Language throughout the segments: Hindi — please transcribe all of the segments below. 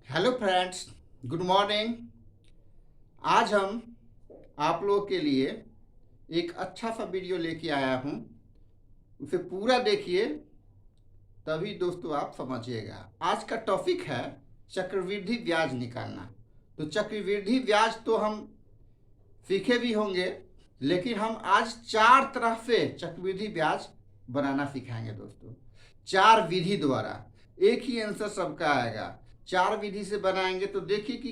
Hello friends, good morning. आज हम आप लोगों के लिए एक अच्छा सा वीडियो लेके आया हूँ। उसे पूरा देखिए, तभी दोस्तों आप समझिएगा। आज का टॉपिक है चक्रवृद्धि ब्याज निकालना। तो चक्रवृद्धि ब्याज तो हम सीखे भी होंगे, लेकिन हम आज 4 तरह से चक्रवृद्धि ब्याज बनाना सिखाएंगे दोस्तों। 4 विधि द्वारा, एक ही आंसर सबका आएगा। 4 विधि से बनाएंगे तो देखिए कि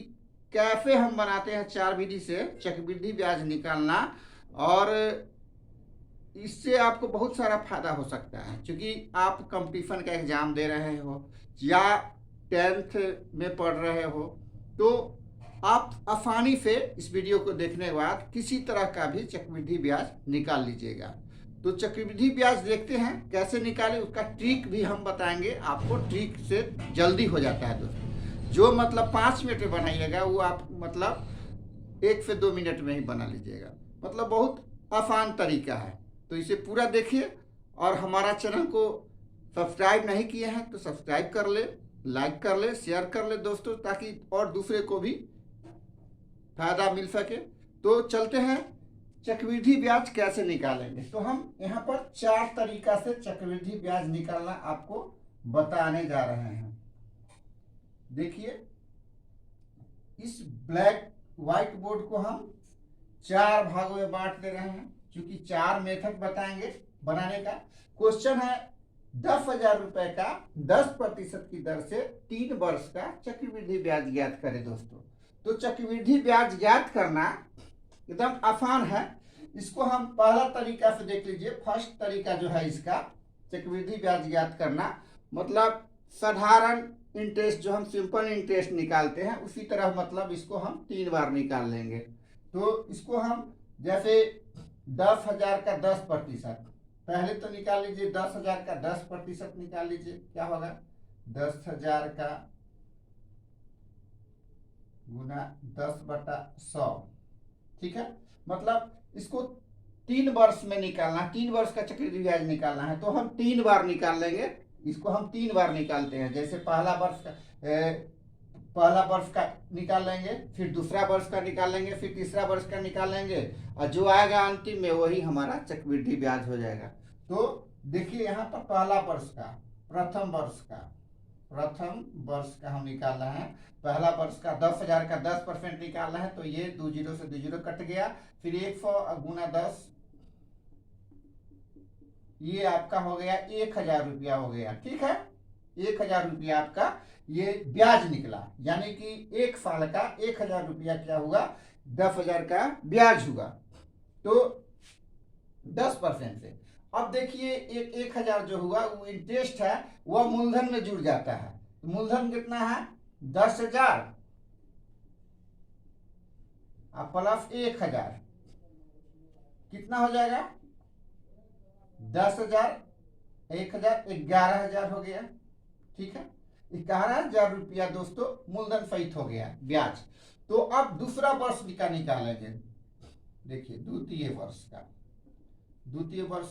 कैसे हम बनाते हैं 4 विधि से चक्रवृद्धि ब्याज निकालना। और इससे आपको बहुत सारा फायदा हो सकता है, क्योंकि आप कंपटीशन का एग्जाम दे रहे हो या 10th में पढ़ रहे हो, तो आप आसानी से इस वीडियो को देखने के बाद किसी तरह का भी चक्रवृद्धि ब्याज निकाल लीजिएगा। तो चक्रवृद्धि ब्याज देखते हैं कैसे निकालें, उसका ट्रिक भी हम बताएंगे आपको। ट्रिक से जल्दी हो जाता है दोस्तों। जो मतलब 5 मिनट में बनाइएगा वो आप मतलब 1 से 2 मिनट में ही बना लीजिएगा। मतलब बहुत आसान तरीका है। तो इसे पूरा देखिए, और हमारा चैनल को सब्सक्राइब नहीं किए हैं तो सब्सक्राइब कर ले, लाइक कर ले, शेयर कर ले दोस्तों, ताकि और दूसरे को भी फायदा मिल सके। तो चलते हैं चक्रवृद्धि ब्याज कैसे निकालेंगे। तो हम यहाँ पर 4 तरीका से चक्रवृद्धि ब्याज निकालना आपको बताने जा रहे हैं। देखिए, इस ब्लैक व्हाइट बोर्ड को हम 4 भागों में बांट दे रहे हैं, क्योंकि 4 मेथड बताएंगे बनाने का। क्वेश्चन है 10,000 रुपए का 10% की दर से 3 वर्ष का चक्रवृद्धि ब्याज ज्ञात करें दोस्तों। तो चक्रवृद्धि ब्याज ज्ञात करना एकदम आसान है। इसको हम पहला तरीका से देख लीजिए। फर्स्ट तरीका जो है इसका चक्रवृद्धि ब्याज ज्ञात करना, मतलब साधारण इंटरेस्ट जो हम सिंपल इंटरेस्ट निकालते हैं उसी तरह, मतलब इसको हम 3 बार निकाल लेंगे। तो इसको हम जैसे 10,000 का 10%, पहले तो निकाल लीजिए 10,000 का 10% निकाल लीजिए। क्या होगा? 10,000 का गुना 10/100। ठीक है, मतलब इसको 3 वर्ष में निकालना है, 3 वर्ष का चक्रवृद्धि ब्याज निकालना है। तो हम 3 बार निकाल लेंगे। इसको हम 3 बार निकालते हैं। जैसे पहला वर्ष का निकाल लेंगे, फिर दूसरा वर्ष का निकाल लेंगे, फिर तीसरा वर्ष का निकाल लेंगे, और जो आएगा अंतिम में वही हमारा चक्रवृद्धि ब्याज हो जाएगा। तो देखिए यहाँ पर पहला वर्ष का, प्रथम वर्ष का हम निकालना है। पहला वर्ष का 10,000 का 10% निकालना है। तो ये 2 जीरो से 2 जीरो कट गया। फिर 100 गुना 10, ये आपका हो गया 1,000 रुपया हो गया। ठीक है, 1,000 रुपया आपका ये ब्याज निकला, यानी कि 1 साल का 1,000 रुपया क्या हुआ? 10,000 का ब्याज हुआ। तो 10% से अब देखिए 1,000 जो हुआ वो इंटरेस्ट है, वह मूलधन में जुड़ जाता है। तो मूलधन कितना है? 10,000 प्लस 1,000 कितना हो जाएगा? 10,000 1,000 11,000 हो गया। ठीक है, 11,000 रुपया दोस्तों मूलधन सहित हो गया ब्याज। तो अब दूसरा वर्ष का निकालेंगे। देखिए द्वितीय वर्ष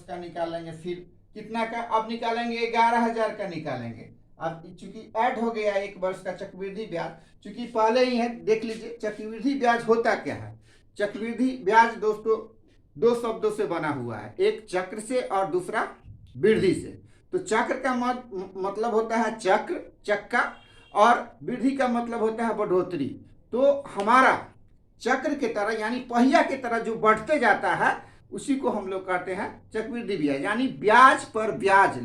का निकालेंगे। फिर कितना का अब निकालेंगे? 11,000 का निकालेंगे। अब चूंकि ऐड हो गया 1 वर्ष का चक्रवृद्धि ब्याज, चूंकि पहले ही है। देख लीजिए चक्रवृद्धि ब्याज होता क्या है। चक्रवृद्धि ब्याज दोस्तों 2 शब्दों से बना हुआ है, एक चक्र से और दूसरा वृद्धि से। तो चक्र का मतलब होता है चक्का, और वृद्धि का मतलब होता है बढ़ोतरी। तो हमारा चक्र के तरह यानी पहिया के तरह जो बढ़ते जाता है उसी को हम लोग कहते हैं चक्रवृद्धि ब्याज, यानी ब्याज पर ब्याज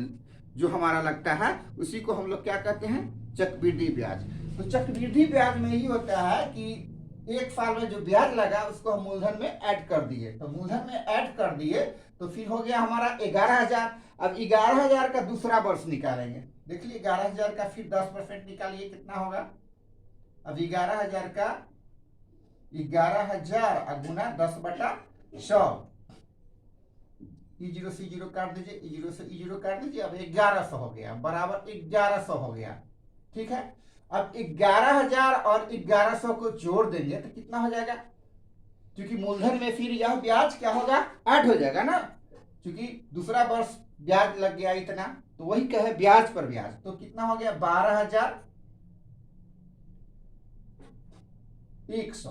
जो हमारा लगता है उसी को हम लोग क्या कहते हैं? चक्रवृद्धि ब्याज। तो चक्रवृद्धि ब्याज में ही होता है कि 1 साल में जो ब्याज लगा उसको हम मूलधन में ऐड कर दिए। तो मूलधन में ऐड कर दिए तो फिर हो गया हमारा 11,000। अब 11,000 का दूसरा वर्ष निकालेंगे। देख लीजिए 11,000 का फिर 10% निकालिए, कितना होगा? अब 11,000 का 11,000 गुना 10/100, E0 से 0 काट दीजिए, E0 से E0 काट दीजिए। अब 1100 हो गया, बराबर 1100 हो गया। ठीक है, अब 11,000 और 1100 को जोड़ देंगे तो कितना हो जाएगा? क्योंकि मूलधन में फिर यह ब्याज क्या होगा? ऐड हो जाएगा ना, क्योंकि दूसरा वर्ष ब्याज लग गया इतना, तो वही कहे ब्याज पर ब्याज। तो कितना हो गया? 12,000 100।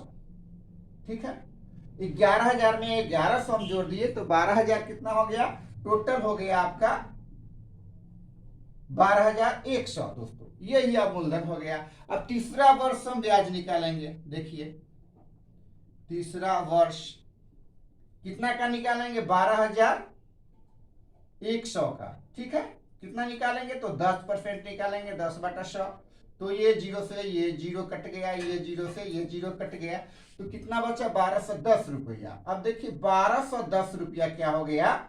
ठीक है, 11,000 में 1100 हम जोड़ दिए तो 12,000 कितना हो गया, टोटल हो गया आपका 12,100 दोस्तों, यही अब मूलधन हो गया। अब तीसरा वर्ष हम ब्याज निकालेंगे। देखिए तीसरा वर्ष कितना का निकालेंगे, 12,100 का। ठीक है, कितना निकालेंगे तो 10% निकालेंगे, 10/100। तो ये जीरो से ये जीरो कट गया, ये जीरो से ये जीरो कट गया, तो कितना बचा, 1210 रुपया। अब देखिए 1210 रुपया क्या हो गया,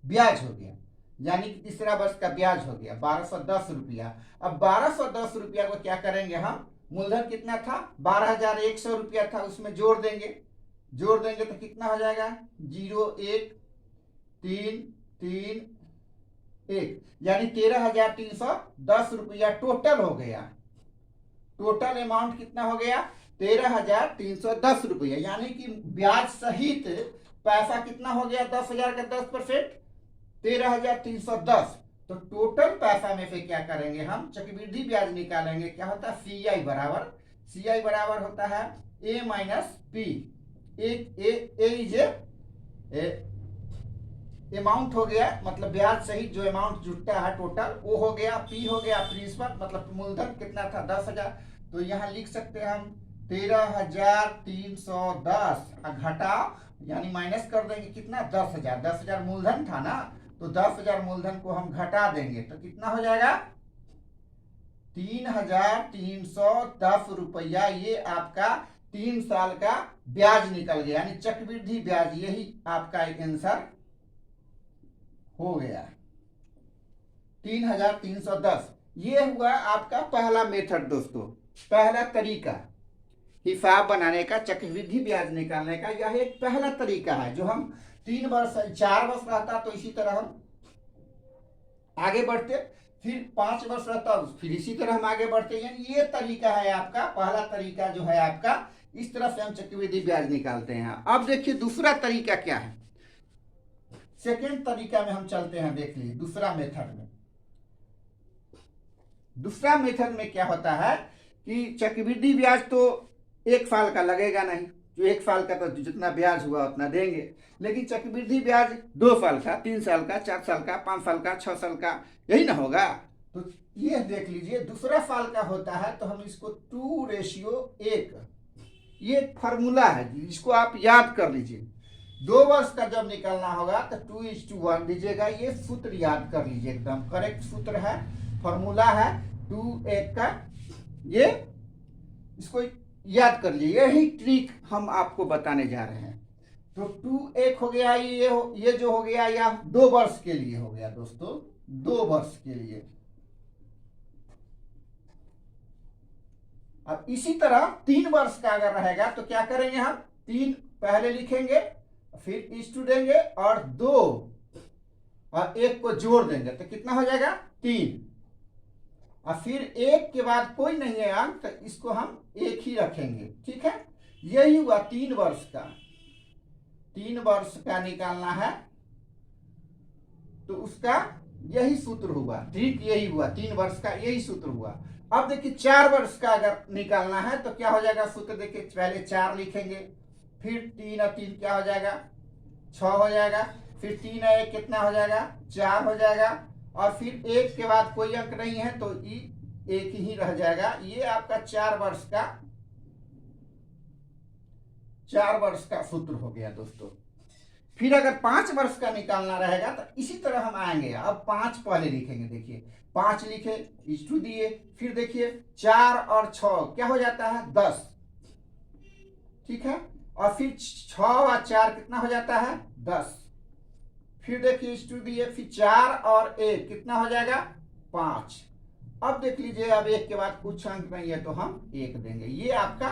ब्याज हो गया, यानी कि तीसरा वर्ष का ब्याज हो गया 1210 रुपया। अब 1210 रुपया को क्या करेंगे हम, मूलधन कितना था, 12,100 रुपया था, उसमें जोड़ देंगे तो कितना हो जाएगा, 0,1,3,3,1, यानी 13,310 रुपया टोटल हो गया। टोटल अमाउंट कितना हो गया, 13,310 रुपया, यानी कि ब्याज सहित पैसा कितना हो गया, 10,000 का 10%, 13,310। तो टोटल पैसा में से क्या करेंगे हम, चक्रवृद्धि ब्याज निकालेंगे। क्या होता है, CI बराबर होता है A माइनस पी। अमाउंट हो गया, मतलब ब्याज सहित जो अमाउंट जुटता है टोटल वो हो गया, P हो गया प्रिंसिपल, मतलब मूलधन कितना था, 10,000। तो यहाँ लिख सकते हैं हम 13,310 घटाओ, यानी माइनस कर देंगे कितना, 10,000। 10,000 मूलधन था ना, तो 10,000 मूलधन को हम घटा देंगे तो कितना हो जाएगा, 3,310 रुपया। ये आपका 3 साल का ब्याज निकल गया, यानी चक्रवृद्धि ब्याज, यही आपका आंसर हो गया 3,310। ये हुआ आपका पहला मेथड दोस्तों, पहला तरीका हिसाब बनाने का, चक्रवृद्धि ब्याज निकालने का। यह एक पहला तरीका है जो हम 3 वर्ष 4 वर्ष रहता तो इसी तरह हम आगे बढ़ते, फिर 5 वर्ष रहता फिर इसी तरह हम आगे बढ़ते। यानी ये तरीका है आपका, पहला तरीका जो है आपका, इस तरह से हम चक्रवृद्धि ब्याज निकालते हैं। अब देखिए दूसरा तरीका क्या है, सेकेंड तरीका में हम चलते हैं। देख लीजिए दूसरा मेथड में, दूसरा मेथड में क्या होता है कि चक्रवृद्धि ब्याज तो 1 साल का लगेगा नहीं, जो 1 साल का तो जितना ब्याज हुआ उतना देंगे, लेकिन चक्रवृद्धि ब्याज 2 साल का, 3 साल का, 4 साल का, 5 साल का, 6 साल का, यही ना होगा। तो ये देख लीजिए दूसरा साल का होता है तो हम इसको 2:1, ये फॉर्मूला है जिसको आप याद कर लीजिए। 2 वर्ष का जब निकलना होगा तो 2:1 दीजिएगा, ये सूत्र याद कर लीजिए, एकदम करेक्ट सूत्र है, फॉर्मूला है 2:1 का, ये इसको याद कर लीजिए, यही ट्रिक हम आपको बताने जा रहे हैं। तो 2:1 हो गया, ये जो हो गया या 2 वर्ष के लिए हो गया दोस्तों, 2 वर्ष के लिए। अब इसी तरह 3 वर्ष का अगर रहेगा तो क्या करेंगे हम, 3 पहले लिखेंगे, फिर इष्टू देंगे और 2 और 1 को जोड़ देंगे तो कितना हो जाएगा, 3। और फिर 1 के बाद कोई नहीं है अंक तो इसको हम 1 ही रखेंगे। ठीक है, यही हुआ 3 वर्ष का। 3 वर्ष का निकालना है तो उसका यही सूत्र हुआ, ठीक यही हुआ, 3 वर्ष का यही सूत्र हुआ। अब देखिए 4 वर्ष का अगर निकालना है तो क्या हो जाएगा सूत्र, देखिए पहले 4 लिखेंगे, फिर 3 और 3 क्या हो जाएगा, 6 हो जाएगा, फिर 3 और 1 कितना हो जाएगा, 4 हो जाएगा, और फिर 1 के बाद कोई अंक नहीं है तो 1 ही रह जाएगा। ये आपका 4 वर्ष का सूत्र हो गया दोस्तों। फिर अगर 5 वर्ष का निकालना रहेगा तो इसी तरह हम आएंगे। अब 5 पहले लिखेंगे, देखिए 5 लिखे, इष्टू दिए, फिर देखिए 4 और 6 क्या हो जाता है, 10। ठीक है, और फिर 6 और 4 कितना हो जाता है, 10। फिर देखिए इष्टू दिए, फिर 4 और 1 कितना हो जाएगा, 5। अब देख लीजिए, अब 1 के बाद कुछ अंक नहीं है तो हम 1 देंगे। ये आपका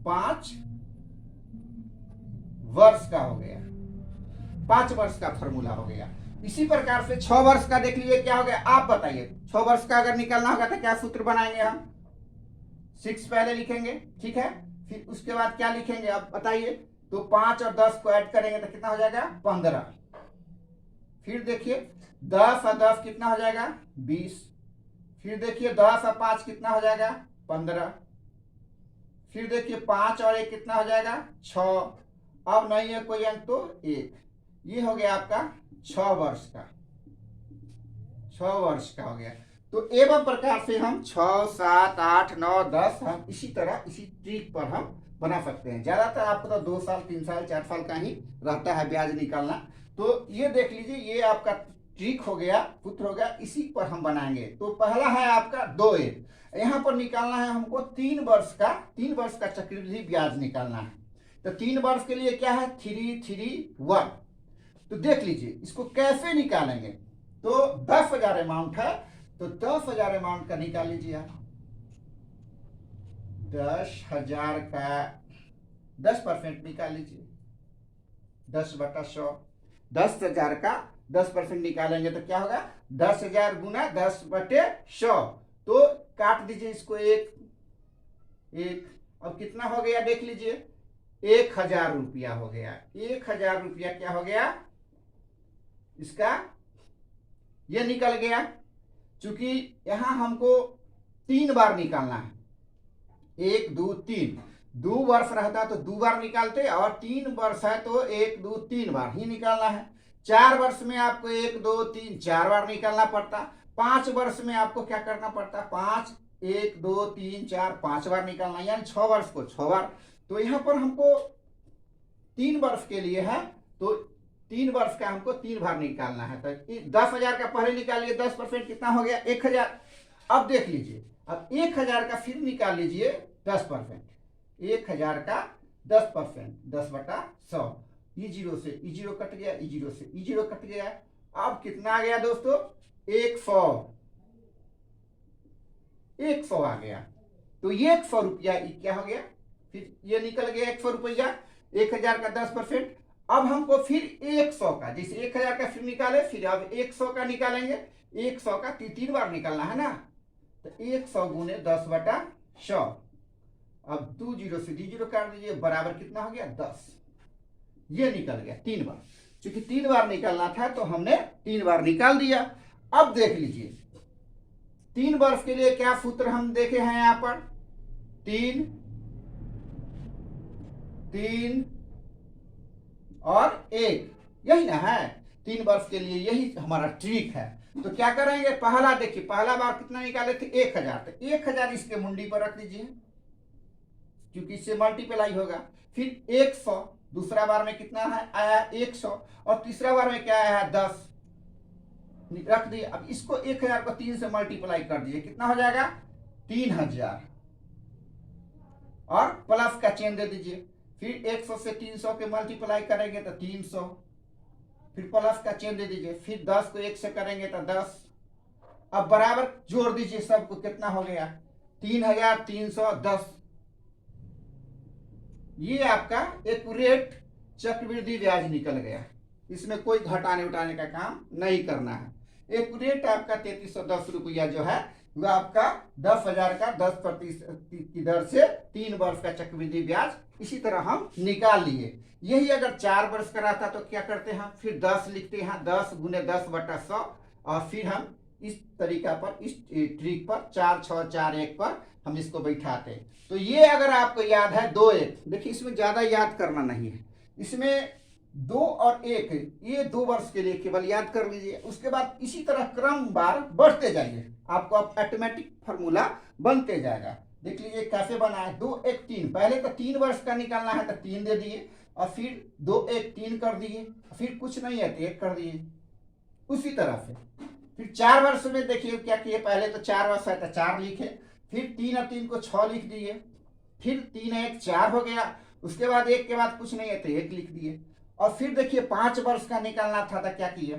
5 वर्ष का हो गया, 5 वर्ष का फॉर्मूला हो गया। इसी प्रकार से 6 वर्ष का देख लीजिए क्या हो गया, आप बताइए। 6 वर्ष का अगर निकालना होगा तो क्या सूत्र बनाएंगे हम, 6 पहले लिखेंगे, ठीक है, फिर उसके बाद क्या लिखेंगे आप बताइए, तो 5 और 10 को ऐड करेंगे तो कितना हो जाएगा, 15। फिर देखिए 10 और 10 कितना हो जाएगा, 20। फिर देखिए 10 और 5 कितना हो जाएगा, 15। फिर देखिए 5 और 1 कितना हो जाएगा 6। अब नहीं है कोई अंक तो 1। ये हो गया आपका 6 वर्ष का, 6 वर्ष का हो गया। तो एवं प्रकार से हम 6, 7, 8, 9, 10 हम इसी तरह इसी ट्रिक पर हम बना सकते हैं। ज्यादातर आपको तो 2 साल 3 साल 4 साल का ही रहता है ब्याज निकालना। तो ये देख लीजिए, ये आपका ट्रिक हो गया, सूत्र हो गया, इसी पर हम बनाएंगे। तो पहला है आपका 2(1), यहाँ पर निकालना है हमको 3 वर्ष का चक्रवृद्धि ब्याज निकालना है। तो 3 वर्ष के लिए क्या है 3, 3, 1। तो देख लीजिए इसको कैसे निकालेंगे। तो 10,000 अमाउंट है, तो 10,000 अमाउंट का निकाल लीजिए आप। 10,000 का 10% निकाल लीजिए, 10/100। 10,000 का 10% निकालेंगे तो क्या होगा 10,000 गुना 10/100। तो काट दीजिए इसको, एक। अब कितना हो गया देख लीजिए, 1,000 रुपया हो गया। 1,000 रुपया क्या हो गया इसका, ये निकल गया। चूंकि यहां हमको 3 बार निकालना है, 1, 2, 3। 2 वर्ष रहता तो 2 बार निकालते, और 3 वर्ष है तो 1, 2, 3 बार ही निकालना है। 4 वर्ष में आपको 1, 2, 3, 4 बार निकालना पड़ता। 5 वर्ष में आपको क्या करना पड़ता, 5, 1, 2, 3, 4, 5 बार निकालना, यानी 6 वर्ष को 6 बार। तो यहाँ पर हमको 3 वर्ष के लिए है, तो 3 वर्ष का हमको 3 बार निकालना है। तो 10,000 का पहले निकालिए, 10% कितना हो गया 1,000। अब देख लीजिए, अब 1,000 का फिर निकाल लीजिए 10%। 1,000 का 10%, 10/100। E0 से E0 कट गया, E0 से E0 कट गया। अब कितना आ गया दोस्तों 100 आ गया। तो 100 रुपया क्या हो गया, फिर ये निकल गया 100 रुपया। 1,000 का 10%। अब हमको फिर 100 का, जैसे 1,000 का फिर निकाले, फिर अब 100 का निकालेंगे। 100 का 3 बार निकालना है ना, तो 100 गुने 10/100। अब 2 0 से D0 काट दीजिए, बराबर कितना हो गया 10। ये निकल गया 3 बार। क्योंकि 3 बार निकालना था तो हमने 3 बार निकाल दिया। अब देख लीजिए 3 वर्ष के लिए क्या सूत्र हम देखे हैं यहां पर, 3, 3 और 1, यही ना है 3 वर्ष के लिए, यही हमारा ट्रिक है। तो क्या करेंगे, पहला देखिए, पहला बार कितना निकाले थे 1,000, तो 1,000 इसके मुंडी पर रख दीजिए क्योंकि इससे मल्टीप्लाई होगा। फिर 100, दूसरा बार में कितना है आया 100, और तीसरा बार में क्या आया है 10 रख दिए। अब इसको 1,000 को 3 से मल्टीप्लाई कर दीजिए, कितना हो जाएगा 3,000, और प्लस का चिन्ह दे दीजिए। फिर 100 से 300 के मल्टीप्लाई करेंगे तो 300, फिर प्लस का चिन्ह दे दीजिए। फिर 10 को 1 से करेंगे तो 10। अब बराबर जोड़ दीजिए सबको, कितना हो गया 3,310। ये आपका एक्यूरेट चक्रवृद्धि ब्याज निकल गया। इसमें कोई घटाने उठाने का काम नहीं करना है। एक्यूरेट आपका 3,310 रुपया जो है वो आपका 10,000 का 10% की दर से 3 वर्ष का चक्रवृद्धि ब्याज इसी तरह हम निकाल लिए। यही अगर 4 वर्ष का रहता तो क्या करते हैं, फिर 10 लिखते हैं, 10 गुने 10/100, और फिर हम इस तरीका पर, इस ट्रिक पर 4, 6, 4, 1 पर हम इसको बैठाते। तो ये अगर आपको याद है 2, 1, देखिए इसमें ज्यादा याद करना नहीं है, इसमें 2 और 1 ये 2 वर्ष के लिए केवल याद कर लीजिए। उसके बाद इसी तरह क्रम बार बढ़ते जाइए, आपको अब ऑटोमेटिक फॉर्मूला बनते जाएगा। देख लीजिए कैसे बना है, 2, 1, 3। पहले तो 3 वर्ष का निकालना है तो 3 दे दिए, और फिर 2, 1, 3 कर दिए, फिर कुछ नहीं है तो 1 कर दिए। उसी तरह से फिर 4 वर्ष में देखिए क्या किए, पहले तो 4 वर्ष है तो 4 लिखे, फिर 3 और 3 को 6 लिख दिए, फिर 3 1 4 हो गया। उसके बाद 1 के बाद कुछ नहीं है तो 1 लिख दिए। और फिर देखिए 5 वर्ष का निकालना था तो क्या किए,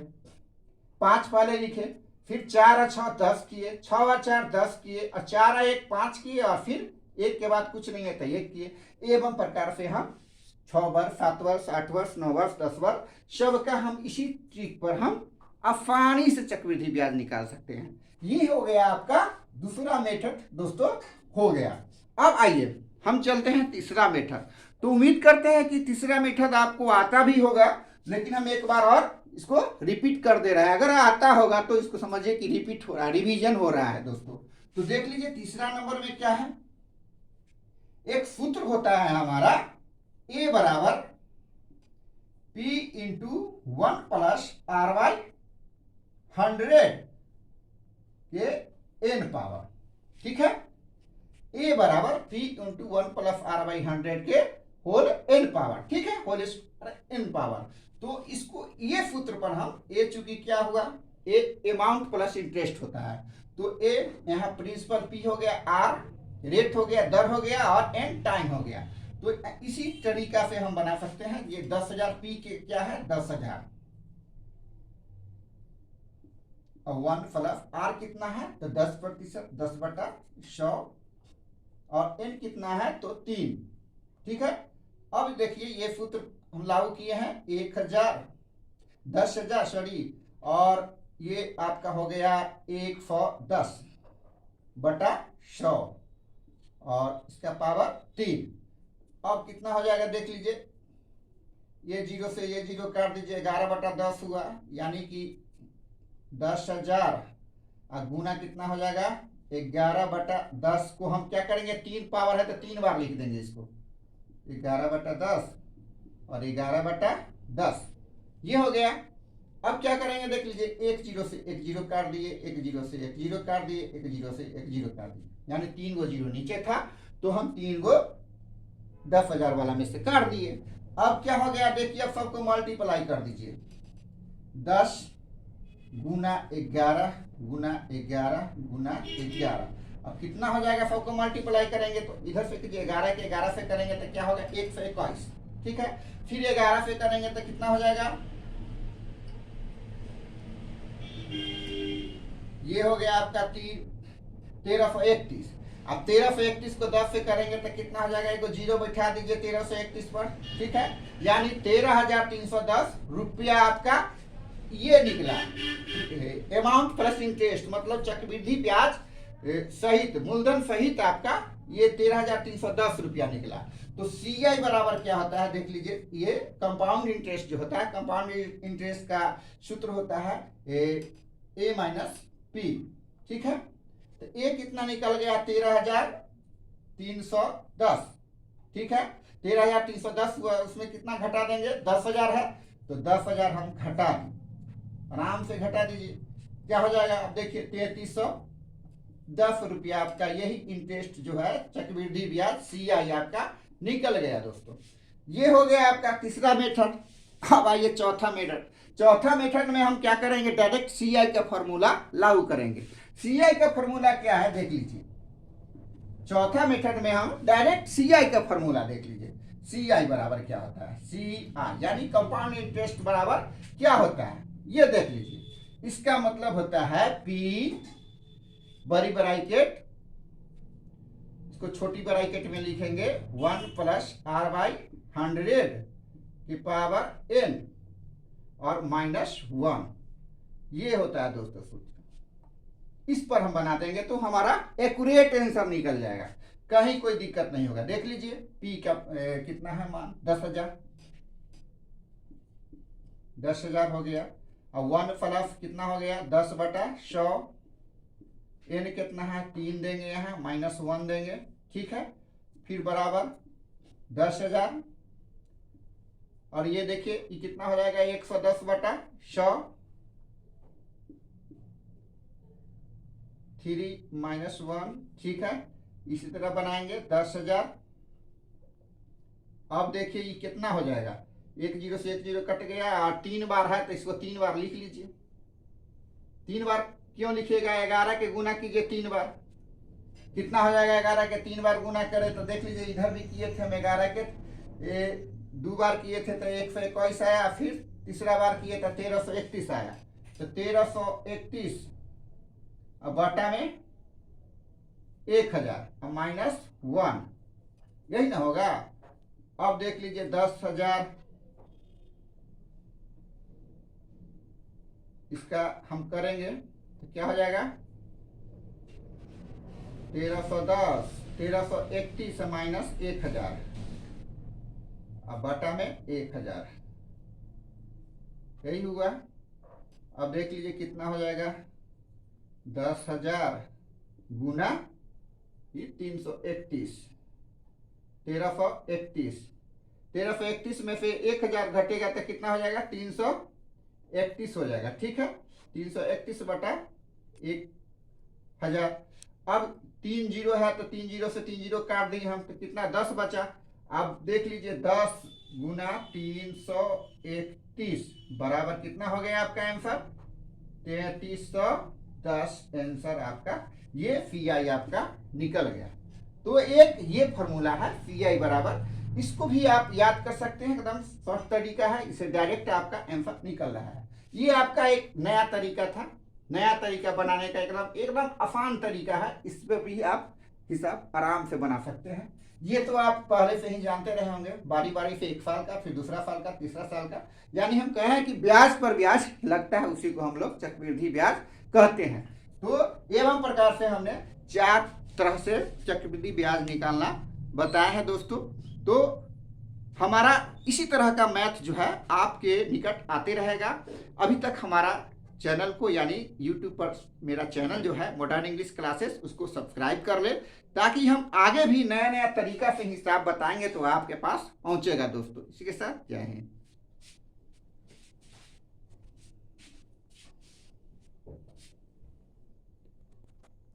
5 पहले लिखे, फिर 4 और 6 10 किए, 6 और 4 10 किए, और 4 और 1 5 किए, और फिर 1 के बाद कुछ नहीं है तो 1 किए। एवं प्रकार से हम 6 वर्ष 7 वर्ष 8 वर्ष 9 वर्ष 10 वर्ष सबका हम इसी ट्रिक पर हम आसानी से चक्रवृद्धि ब्याज निकाल सकते हैं। ये हो गया आपका दूसरा मेथड दोस्तों हो गया। अब आइए हम चलते हैं तीसरा मेथड। तो उम्मीद करते हैं कि तीसरा मेथड आपको आता भी होगा, लेकिन हम एक बार और इसको रिपीट कर दे रहे हैं। अगर आता होगा तो इसको समझिए कि रिपीट हो रहा है, रिवीजन हो रहा है दोस्तों। तो देख लीजिए तीसरा नंबर में क्या है, एक सूत्र होता है हमारा ए बराबर P into 1 plus R by 100 के n पावर, ठीक है। ए बराबर P into 1 plus R by 100 के होल n पावर, ठीक है, होल n पावर। तो इसको ये सूत्र पर हम ए चूंकि क्या हुआ, ए अमाउंट प्लस इंटरेस्ट होता है, तो ए यहाँ प्रिंसिपल P हो गया, आर रेट हो गया, दर हो गया, और n टाइम हो गया। तो इसी तरीका से हम बना सकते हैं। ये 10,000 P के क्या है 10,000, और 1 प्लस आर कितना है तो 10%, 10/100, और n कितना है तो 3, ठीक है। अब देखिए ये सूत्र हम लागू किए हैं 1000, 10,000 सॉरी, और ये आपका हो गया 110/100, और इसका पावर 3। अब कितना हो जाएगा देख लीजिए, ये जीरो से ये जीरो काट दीजिए, 11/10 हुआ, यानी कि 10,000 और गुना कितना हो जाएगा 11/10 को हम क्या करेंगे, 3 पावर है तो 3 बार लिख देंगे इसको, 11/10 और 11/10, ये हो गया। अब क्या करेंगे देख लीजिए, एक जीरो से एक जीरो काट दिए, एक जीरो से एक जीरो काट दिए, एक जीरो से एक जीरो काट दिए, यानी 3 गो जीरो नीचे था तो हम 3 गो 10,000 वाला में से काट दिए। अब क्या हो गया देखिए, अब सबको मल्टीप्लाई कर दीजिए, 10 गुना 11 गुना 11 गुना 11। अब कितना हो जाएगा, सबको मल्टीप्लाई करेंगे तो इधर से कीजिए, 11 के 11 से करेंगे तो क्या होगा 121, ठीक है। फिर 11 से करेंगे तो कितना हो जाएगा, ये हो गया आपका 1331। अब 1331 को 10 से करेंगे तो कितना हो जाएगा, एक जीरो बैठा दीजिए 1331 पर, ठीक है, यानी 13,310 रुपया आपका ये निकला, अमाउंट प्लस इंटरेस्ट, मतलब चक्रवृद्धि ब्याज सहित, मूलधन सहित आपका ये 13,310 रुपया निकला। तो CI बराबर क्या होता है देख लीजिए, ये कंपाउंड इंटरेस्ट जो होता है, कंपाउंड इंटरेस्ट का सूत्र होता है A माइनस P, ठीक है। तो A कितना निकल गया 13,310, ठीक है, 13,310 हुआ, उसमें कितना घटा देंगे 10,000 है तो 10,000 हम घटा दें, आराम से घटा दीजिए, क्या हो जाएगा, अब देखिए 3,310 रुपया आपका यही इंटरेस्ट जो है चक्रवृद्धि ब्याज CI आपका निकल गया दोस्तों। ये हो गया आपका तीसरा मेथड। अब आइए चौथा मेथड। चौथा मेथड में हम क्या करेंगे, डायरेक्ट CI का फॉर्मूला लागू करेंगे। CI का फॉर्मूला क्या है देख लीजिए, चौथा मेथड में हम डायरेक्ट CI का फॉर्मूला देख लीजिए। CI बराबर क्या होता है, CI यानी कंपाउंड इंटरेस्ट बराबर क्या होता है, ये देख लीजिए। इसका मतलब होता है P बड़ी ब्रैकेट, इसको छोटी ब्रैकेट में लिखेंगे 1 प्लस आर बाई 100 की पावर n और -1, ये होता है दोस्तों सूत्र। इस पर हम बना देंगे तो हमारा एक्यूरेट आंसर निकल जाएगा, कहीं कोई दिक्कत नहीं होगा। देख लीजिए P का कितना है मान 10,000, 10,000 हो गया, और 1 प्लस कितना हो गया 10/100, n कितना है 3 देंगे, यहाँ -1 देंगे, ठीक है। फिर बराबर 10,000, और ये देखिए ये कितना हो जाएगा 110/100, 3 -1, ठीक है। इसी तरह बनाएंगे 10,000। अब देखिए ये कितना हो जाएगा, एक जीरो से एक जीरो कट गया, और 3 बार है तो इसको 3 बार लिख लीजिए। 3 बार क्यों लिखिएगा, 11 के गुना कीजिए 3 बार, कितना हो जाएगा 11 के 3 बार गुना करें तो देख लीजिए, इधर भी किए थे हम 11 के 2 बार किए थे तो 121 आया, फिर तीसरा बार किए तो 1331 आया, तो 1331 अब बटा में 1,000 और -1, यही ना होगा। अब देख लीजिए 10,000 इसका हम करेंगे तो क्या हो जाएगा 1310, 1331 -1,000 अब बटा में 1,000, यही हुआ। अब देख लीजिए कितना हो जाएगा 10,000 गुना ये 331, 1331। 1331 में से 1000 घटेगा तो कितना हो जाएगा? 331 हो जाएगा। ठीक है, 331 बटा 1000। अब 3 जीरो है तो 3 जीरो से 3 जीरो काट देंगे हम, तो कितना? 10 बचा। अब देख लीजिए 10 गुना 331 बराबर कितना हो गया आपका आंसर? 3310 आंसर आपका, ये CI आपका निकल गया। तो एक ये फॉर्मूला है CI बराबर, इसको भी आप याद कर सकते हैं, एकदम शॉर्ट तरीका है, इसे डायरेक्ट आपका आंसर निकल रहा है। ये आपका एक नया तरीका था, नया तरीका बनाने का एकदम आसान तरीका है। इस पर भी आप हिसाब आराम से बना सकते हैं। ये तो आप पहले से ही जानते रहे होंगे, बारी बारी से 1 साल का, फिर दूसरा साल का, तीसरा साल का, यानी हम कहें कि ब्याज पर ब्याज लगता है, उसी को हम लोग चक्रवृद्धि ब्याज कहते हैं। तो एवं प्रकार से हमने 4 तरह से चक्रवृद्धि ब्याज निकालना बताया है दोस्तों। तो हमारा इसी तरह का मैथ जो है आपके निकट आते रहेगा। अभी तक हमारा चैनल को, यानी YouTube पर मेरा चैनल जो है मॉडर्न इंग्लिश क्लासेस, उसको सब्सक्राइब कर ले, ताकि हम आगे भी नया नया तरीका से हिसाब बताएंगे तो आपके पास पहुंचेगा दोस्तों। इसी के साथ जय हिंद।